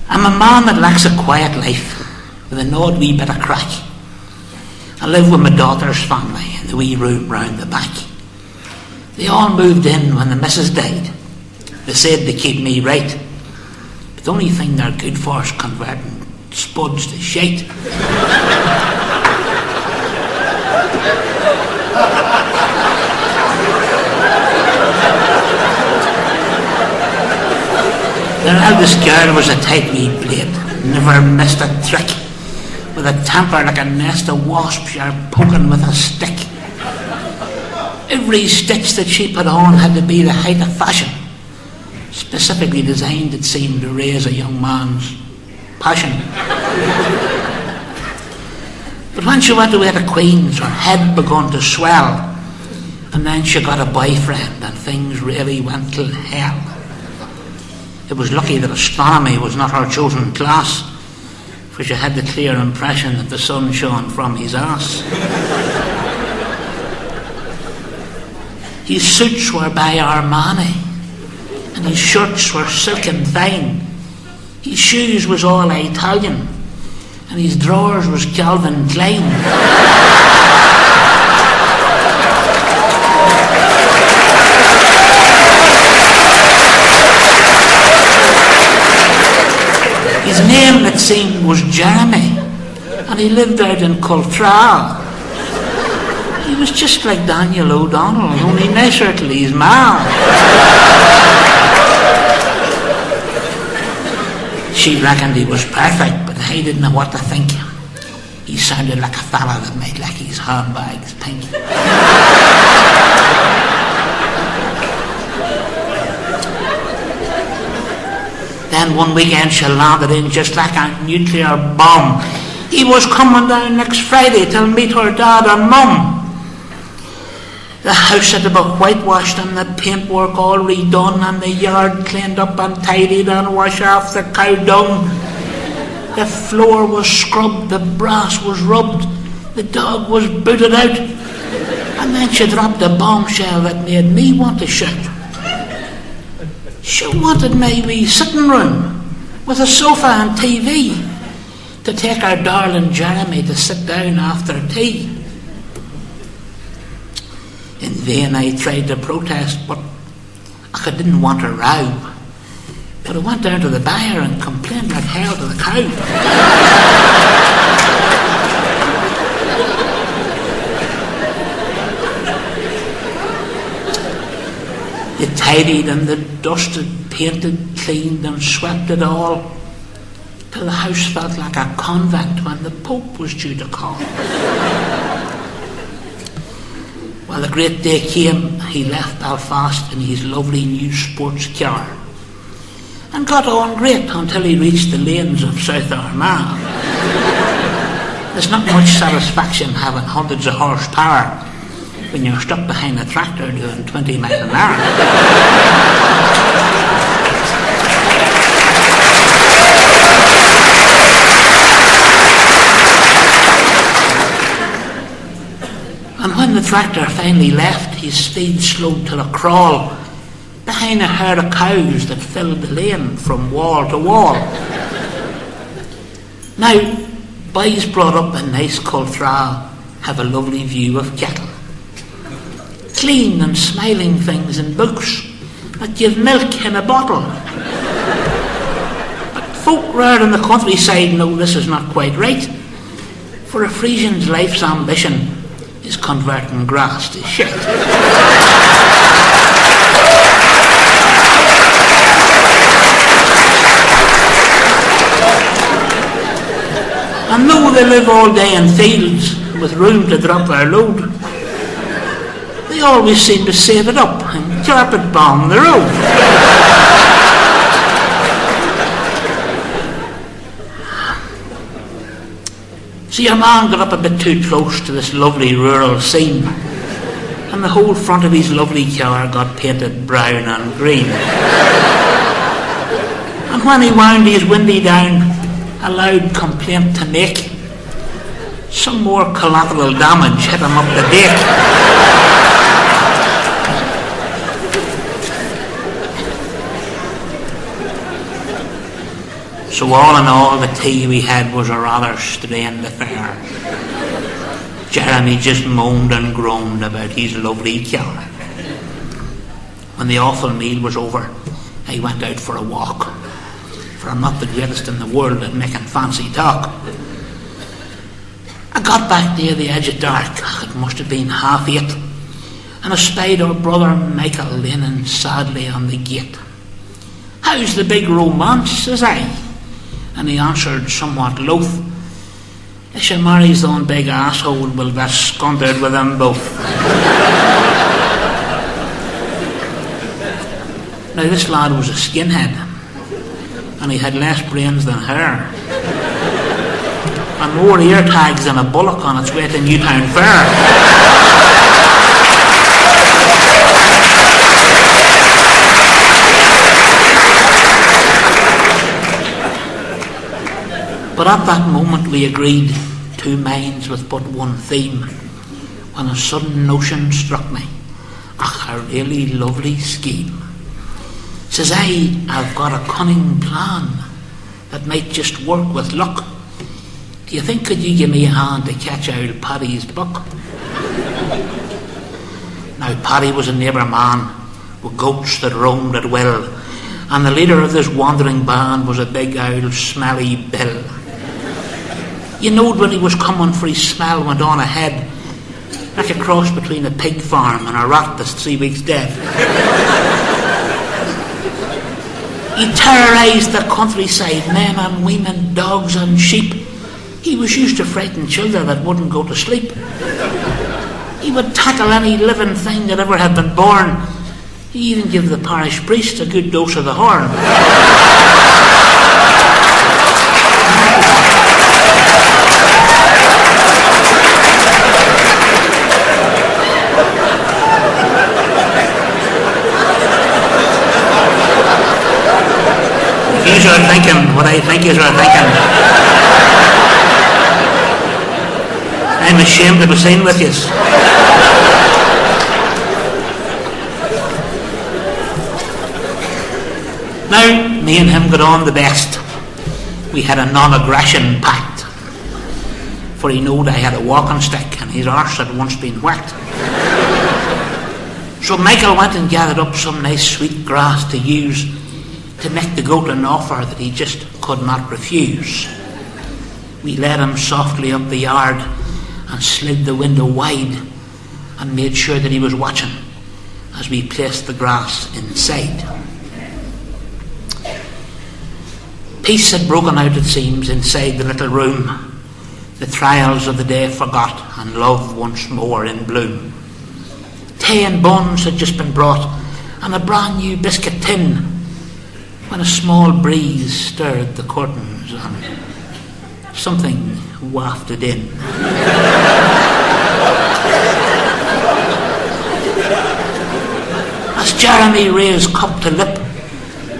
I'm a man that lacks a quiet life, with an odd wee bit of crack. I live with my daughter's family in the wee room round the back. They all moved in when the missus died. They said they keep me right, but the only thing they're good for is converting spuds to shite. Their eldest girl was a tight wee blade, never missed a trick, with a temper like a nest of wasps you're poking with a stick. Every stitch that she put on had to be the height of fashion, specifically designed, it seemed, to raise a young man's passion. But when she went away to Queen's, her head begun to swell, and then she got a boyfriend and things really went to hell. It was lucky that astronomy was not her chosen class, for she had the clear impression that the sun shone from his ass. His suits were by Armani, and his shirts were silken fine. His shoes was all Italian, and his drawers was Calvin Klein. His name, it seemed, was Jeremy, and he lived out in Cultral. He was just like Daniel O'Donnell, only nicer to his ma. She reckoned he was perfect, but I didn't know what to think. He sounded like a fella that made like his handbags pink. Then one weekend she landed in just like a nuclear bomb. He was coming down next Friday to meet her dad and mum. The house had to be whitewashed and the paintwork all redone and the yard cleaned up and tidied and washed off the cow dung. The floor was scrubbed, the brass was rubbed, the dog was booted out. And then she dropped a bombshell that made me want to shout. She wanted my wee sitting room with a sofa and TV to take her darling Jeremy to sit down after tea. In vain I tried to protest, but I didn't want a row. But I went down to the buyer and complained like hell to the cow. They tidied and they dusted, painted, cleaned and swept it all, till the house felt like a convent when the Pope was due to call. Well, the great day came. He left Belfast in his lovely new sports car and got on great until he reached the lanes of South Armagh. There's not much satisfaction having hundreds of horsepower when you're stuck behind a tractor doing 20 miles an hour. And when the tractor finally left, his speed slowed to a crawl behind a herd of cows that filled the lane from wall to wall. Now, boys brought up in nice Cultral have a lovely view of cattle. Clean and smiling things in books that give milk in a bottle. But folk reared in the countryside know this is not quite right, for a Frisian's life's ambition is converting grass to shit. And though they live all day in fields with room to drop their load, they always seem to save it up and carpet bomb the road. See, a man got up a bit too close to this lovely rural scene, and the whole front of his lovely car got painted brown and green. And when he wound his windy down, a loud complaint to make, some more collateral damage hit him up the dake. So all in all, the tea we had was a rather strained affair. Jeremy just moaned and groaned about his lovely killer. When the awful meal was over, I went out for a walk, for I'm not the greatest in the world at making fancy talk. I got back near the edge of dark. It must have been 8:30, and I spied our brother Michael leaning sadly on the gate. "How's the big romance?" says I, and he answered somewhat loath, "If she marries on big asshole, we'll get scundered with them both." Now this lad was a skinhead, and he had less brains than her, and more ear tags than a bullock on its way to Newtown Fair. But at that moment we agreed, two minds with but one theme, when a sudden notion struck me. A really lovely scheme. Says I, "I've got a cunning plan that might just work with luck. Do you think could you give me a hand to catch old Paddy's buck?" Now Paddy was a neighbour man with goats that roamed at will, and the leader of this wandering band was a big old smelly Bill. You knowed when he was coming, for his smell went on ahead, like a cross between a pig farm and a rat that's 3 weeks dead. He terrorised the countryside, men and women, dogs and sheep. He was used to frighten children that wouldn't go to sleep. He would tackle any living thing that ever had been born. He even gave the parish priest a good dose of the horn. If you are thinking what I think you are thinking, I'm ashamed to be seen with you. Now, me and him got on the best. We had a non-aggression pact, for he knowed I had a walking stick and his arse had once been whacked. So Michael went and gathered up some nice sweet grass to use to make the goat an offer that he just could not refuse. We led him softly up the yard and slid the window wide and made sure that he was watching as we placed the grass inside. Peace had broken out, it seems, inside the little room. The trials of the day forgot and love once more in bloom. Tea and buns had just been brought and a brand new biscuit tin, when a small breeze stirred the curtains and something wafted in. As Jeremy raised cup to lip,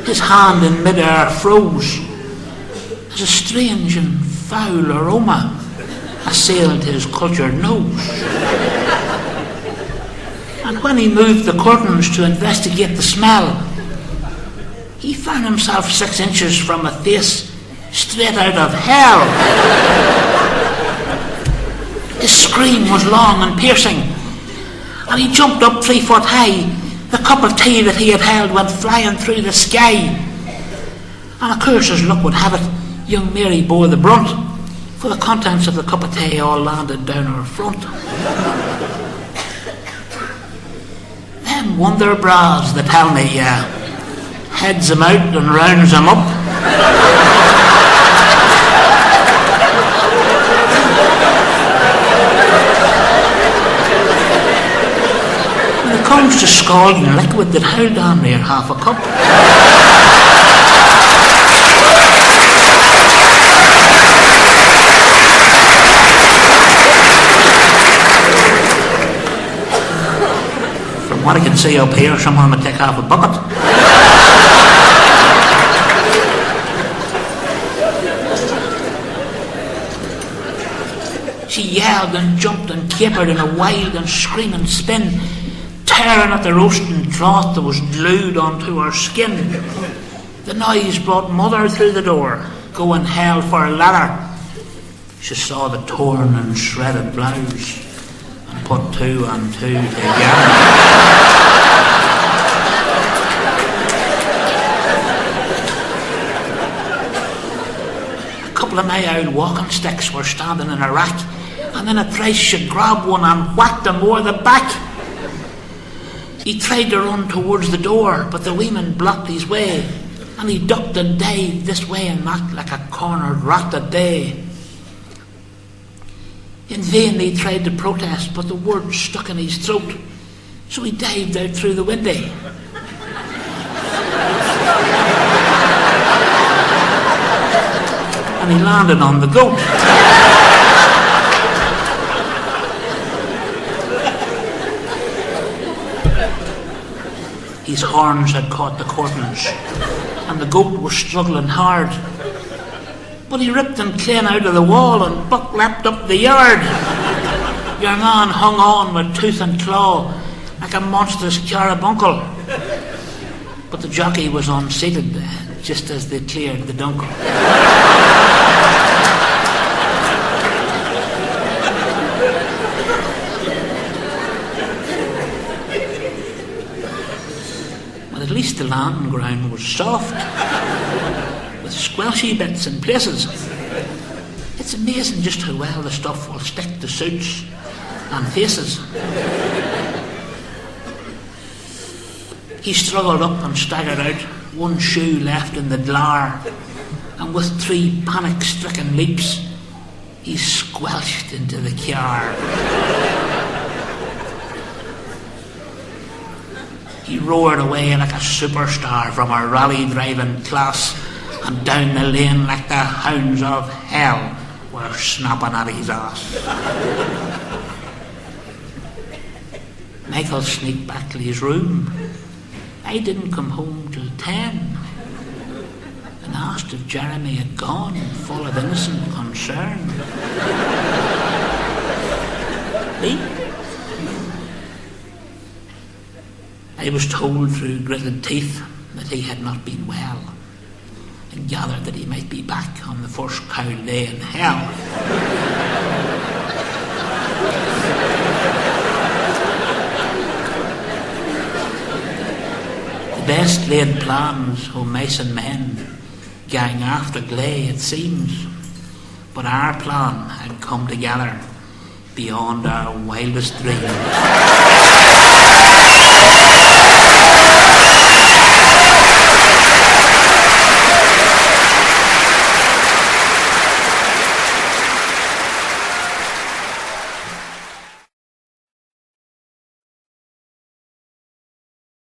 his hand in mid-air froze, as a strange and foul aroma assailed his cultured nose. And when he moved the curtains to investigate the smell, he found himself 6 inches from a face straight out of hell. His scream was long and piercing, and he jumped up 3 foot high. The cup of tea that he had held went flying through the sky. And of course, as luck would have it, young Mary bore the brunt, for the contents of the cup of tea all landed down her front. Them wonder bras, they tell me, heads them out and rounds them up. When it comes to scalding liquid, that held down near half a cup. From what I can see up here, someone would take half a bucket. She yelled and jumped and capered in a wild and screaming spin, tearing at the roasting cloth that was glued onto her skin. The noise brought Mother through the door. going hell for leather. She saw the torn and shredded blouse and put two and two together. A couple of my old walking sticks were standing in a rack, and in a trice she grabbed one and whacked him over the back. He tried to run towards the door, but the women blocked his way, and he ducked and dived this way and that like a cornered rat at day. In vain he tried to protest, but the words stuck in his throat, so he dived out through the window. And he landed on the goat. His horns had caught the curtains, and the goat was struggling hard. But he ripped them clean out of the wall and buck leapt up the yard. Your man hung on with tooth and claw like a monstrous carbuncle. But the jockey was unseated just as they cleared the dunkel. At least the landing ground was soft, with squelchy bits in places. It's amazing just how well the stuff will stick to suits and faces. He struggled up and staggered out, one shoe left in the glaur, and with 3 panic-stricken leaps, he squelched into the car. He roared away like a superstar from a rally driving class, and down the lane like the hounds of hell were snapping at his ass. Michael sneaked back to his room. I didn't come home till 10, and asked if Jeremy had gone, full of innocent concern. Me? I was told through gritted teeth that he had not been well, and gathered that he might be back on the first cow day in hell. The best laid plans o' mice and men gang after gley, it seems, but our plan had come together beyond our wildest dreams.